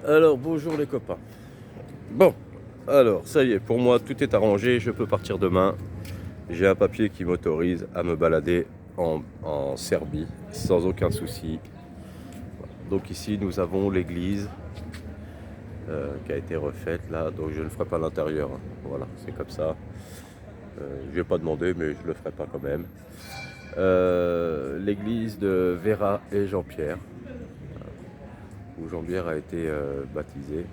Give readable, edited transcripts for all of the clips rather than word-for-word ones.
Alors, bonjour les copains. Bon, alors, ça y est, pour moi, tout est arrangé, je peux partir demain. J'ai un papier qui m'autorise à me balader en Serbie, sans aucun souci. Donc ici, nous avons l'église qui a été refaite, là, donc je ne ferai pas l'intérieur, hein. Voilà, c'est comme ça. Je vais pas demander, mais je le ferai pas quand même. L'église de Vera et Jean-Pierre, où Jean-Pierre a été baptisé.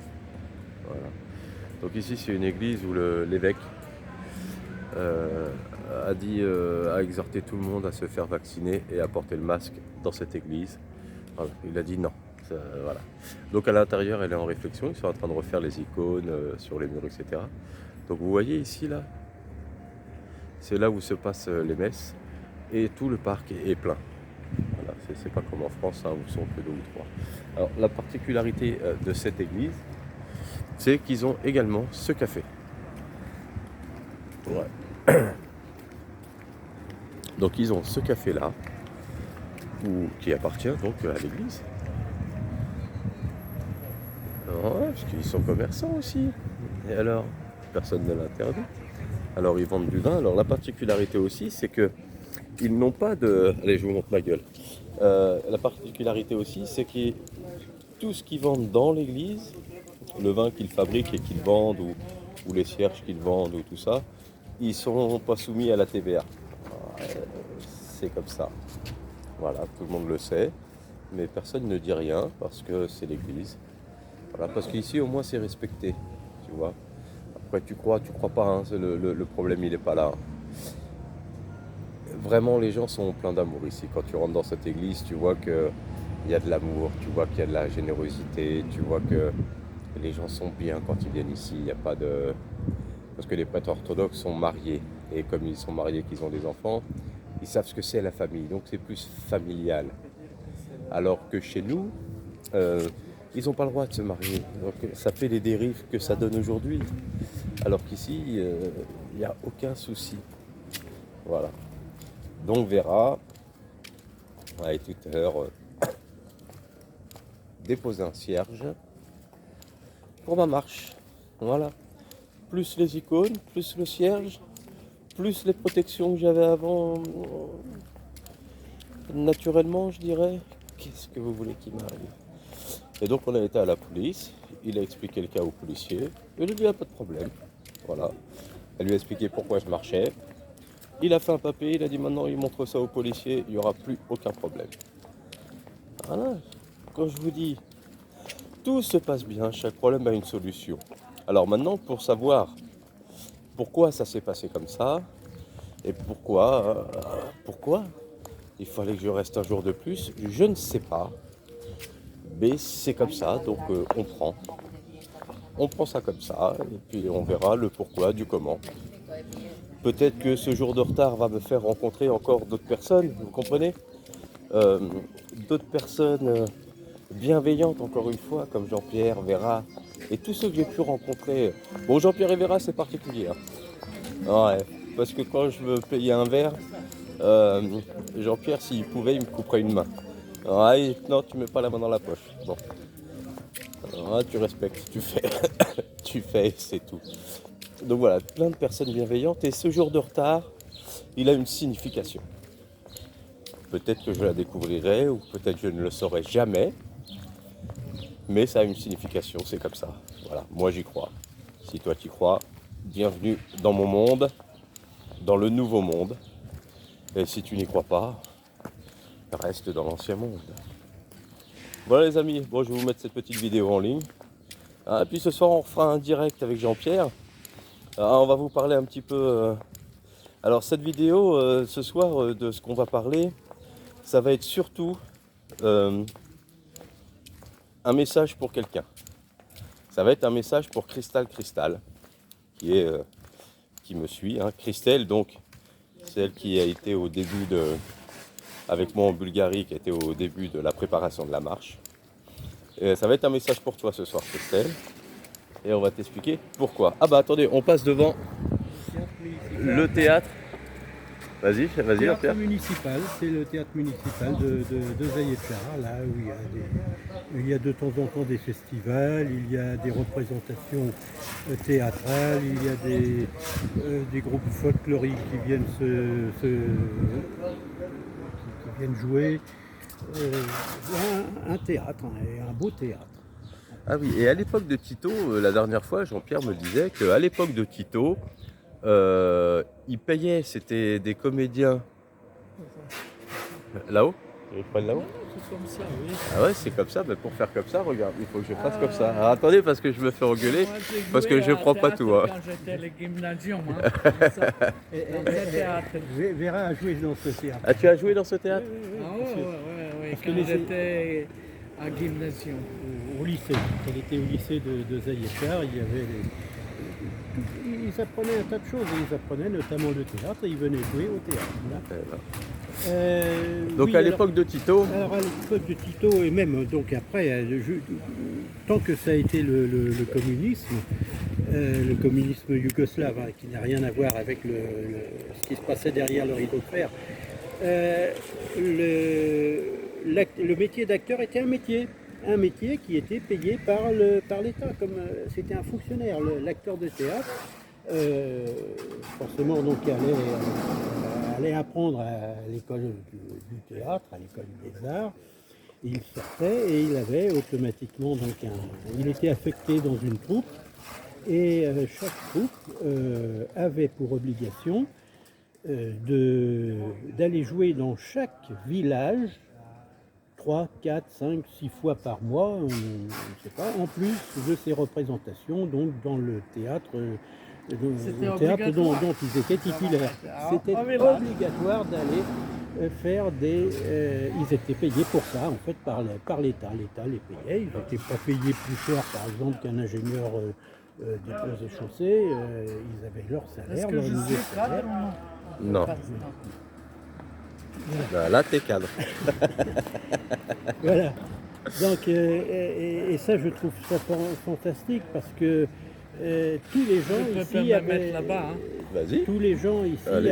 Voilà. Donc ici c'est une église où l'évêque euh, a dit, a exhorté tout le monde à se faire vacciner et à porter le masque dans cette église. Voilà. Il a dit non. Voilà. Donc à l'intérieur elle est en réflexion, ils sont en train de refaire les icônes sur les murs, etc. Donc vous voyez ici là, c'est là où se passent les messes et tout le parc est plein. Voilà. C'est pas comme en France hein, où sont que deux ou trois. Alors la particularité de cette église, c'est qu'ils ont également ce café. Ouais. Donc ils ont ce café là, qui appartient donc à l'église. Ouais, parce qu'ils sont commerçants aussi. Et alors, personne ne l'interdit. Alors ils vendent du vin. Alors la particularité aussi, c'est que ils n'ont pas de. Allez, je vous montre ma gueule. La particularité aussi, c'est que tout ce qu'ils vendent dans l'église, le vin qu'ils fabriquent et qu'ils vendent, ou les cierges qu'ils vendent, ou tout ça, ils sont pas soumis à la TVA. C'est comme ça. Voilà, tout le monde le sait, mais personne ne dit rien parce que c'est l'église. Voilà, parce qu'ici au moins c'est respecté, tu vois. Après tu crois pas, hein, le problème il n'est pas là. Vraiment les gens sont pleins d'amour ici. Quand tu rentres dans cette église, tu vois qu'il y a de l'amour, tu vois qu'il y a de la générosité, tu vois que les gens sont bien quand ils viennent ici. Il n'y a pas de... Parce que les prêtres orthodoxes sont mariés, et comme ils sont mariés, qu'ils ont des enfants, ils savent ce que c'est la famille, donc c'est plus familial. Alors que chez nous, ils n'ont pas le droit de se marier. Donc ça fait les dérives que ça donne aujourd'hui. Alors qu'ici, il n'y a aucun souci. Voilà. Donc Vera a tout à l'heure déposé un cierge pour ma marche. Voilà. Plus les icônes, plus le cierge, plus les protections que j'avais avant, naturellement, je dirais. Qu'est-ce que vous voulez qu'il m'arrive? Et donc on a été à la police, il a expliqué le cas au policier, et il lui a dit, il n'y a pas de problème. Voilà. Elle lui a expliqué pourquoi je marchais. Il a fait un papier, il a dit maintenant il montre ça au policier, il n'y aura plus aucun problème. Voilà. Quand je vous dis, tout se passe bien, chaque problème a une solution. Alors maintenant, pour savoir pourquoi ça s'est passé comme ça, et pourquoi il fallait que je reste un jour de plus, je ne sais pas. Mais c'est comme ça, donc on prend. On prend ça comme ça, et puis on verra le pourquoi du comment. Peut-être que ce jour de retard va me faire rencontrer encore d'autres personnes, vous comprenez, d'autres personnes bienveillantes, encore une fois, comme Jean-Pierre, Vera, et tous ceux que j'ai pu rencontrer. Bon, Jean-Pierre et Vera, c'est particulier. Hein. Ouais, parce que quand je veux payer un verre, Jean-Pierre, s'il pouvait, il me couperait une main. Ouais, non, tu mets pas la main dans la poche. Bon. Alors, tu respectes, tu fais, tu fais, c'est tout. Donc voilà, plein de personnes bienveillantes. Et ce jour de retard, il a une signification. Peut-être que je la découvrirai, ou peut-être que je ne le saurai jamais. Mais ça a une signification, c'est comme ça. Voilà, moi j'y crois. Si toi tu y crois, bienvenue dans mon monde, dans le nouveau monde. Et si tu n'y crois pas, reste dans l'ancien monde. Voilà les amis, bon je vais vous mettre cette petite vidéo en ligne. Ah, et puis ce soir on fera un direct avec Jean-Pierre. Ah, on va vous parler un petit peu... Alors cette vidéo, ce soir, de ce qu'on va parler, ça va être surtout un message pour quelqu'un. Ça va être un message pour Cristal, qui me suit. Hein. Christelle, donc, celle qui a été au début avec moi en Bulgarie, qui a été au début de la préparation de la marche. Et ça va être un message pour toi ce soir, Christelle. Et on va t'expliquer pourquoi. Ah bah attendez, on passe devant le théâtre Vas-y, vas-y Théâtre Jean-Pierre. municipal, c'est le théâtre municipal de Zayed-Shahar, là où il y a de temps en temps des festivals, il y a des représentations théâtrales, il y a des groupes folkloriques qui viennent qui viennent jouer. Un théâtre, et un beau théâtre. Ah oui, et à l'époque de Tito, la dernière fois, Jean-Pierre me disait qu'à l'époque de Tito, il payait, c'était des comédiens là-haut. Ils prennent là-haut. C'est comme ça, oui. Ah ouais, c'est comme ça, mais pour faire comme ça, regarde, il faut que je fasse comme ça. Alors, attendez, parce que je me fais engueuler, Moi, j'ai parce joué que je à prends pas théâtre tout. Hein. Quand j'étais au gymnasium, hein, comme ça. Dans le théâtre. Vera a joué dans ce théâtre. Ah, tu as joué dans ce théâtre? Ah ouais, parce que quand les- j'étais à gymnasium. Au lycée. Quand elle était au lycée de Zayed-Shahar, il y avait ils apprenaient un tas de choses. Ils apprenaient notamment le théâtre et ils venaient jouer au théâtre. Voilà. Donc Oui, à alors- l'époque de Tito, Alors à l'époque de Tito et même donc après, tant que ça a été le communisme yougoslave, hein, qui n'a rien à voir avec ce qui se passait derrière le rideau de fer, le métier d'acteur était un métier qui était payé par l'État, comme c'était un fonctionnaire. L'acteur de théâtre, forcément donc allait apprendre à l'école du théâtre, à l'école des arts. Il sortait et il avait automatiquement donc il était affecté dans une troupe et chaque troupe avait pour obligation d'aller jouer dans chaque village 3, 4, 5, 6 fois par mois, on ne sait pas, en plus de ces représentations donc dans le théâtre, C'était le théâtre dont obligatoire. ils étaient titulaires. Ah, C'était ah oui, là. obligatoire d'aller faire ils étaient payés pour ça en fait par l'État. L'État les payait, ils n'étaient pas payés plus cher par exemple qu'un ingénieur des ponts et chaussées, ils avaient leur Est-ce salaire, que leur je niveau suis de cadre salaire. ou non? non. Pas- Ben, là t'es cadre. Voilà. Donc, et ça, je trouve ça fantastique parce que tous les gens Je peux ici me mettre avaient, là-bas. Hein. Vas-y. tous les gens ici Allez.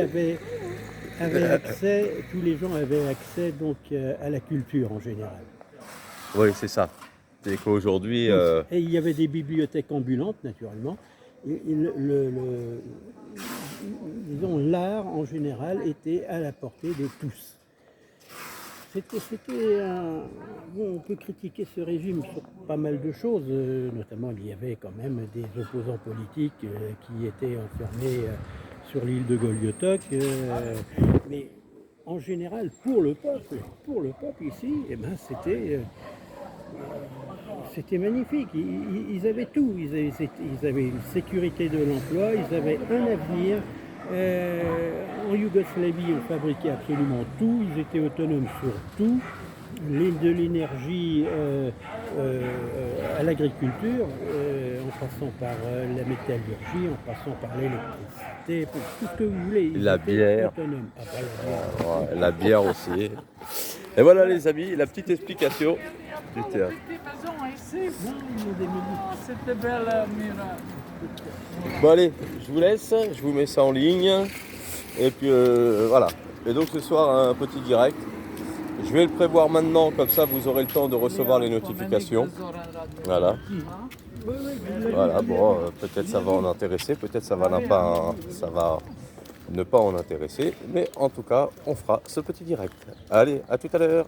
avaient accès, tous les gens avaient accès donc à la culture en général. Oui, c'est ça. C'est qu'aujourd'hui, Et il y avait des bibliothèques ambulantes, naturellement. Et disons, l'art en général était à la portée de tous. C'était un... Bon, on peut critiquer ce régime sur pas mal de choses, notamment il y avait quand même des opposants politiques qui étaient enfermés sur l'île de Goliotok, mais en général, pour le peuple ici, eh ben, c'était magnifique. Ils avaient tout. Ils avaient une sécurité de l'emploi, ils avaient un avenir. En Yougoslavie, on fabriquait absolument tout. Ils étaient autonomes sur tout. De l'énergie à l'agriculture, en passant par la métallurgie, en passant par l'électricité, pour tout ce que vous voulez. Ils La étaient bière. autonomes. Ah, bah, la bière. ouais, la bière aussi. Et voilà les amis, la petite explication du théâtre. Petite maison ici. Non, il y a des minutes. Oh, c'était belle muraille. Bon allez, je vous laisse, je vous mets ça en ligne. Et puis voilà. Et donc ce soir un petit direct. Je vais le prévoir maintenant, comme ça vous aurez le temps de recevoir les notifications. Voilà. Voilà, bon, peut-être ça va en intéresser, peut-être ça va ne pas en intéresser, mais en tout cas, on fera ce petit direct. Allez, à tout à l'heure.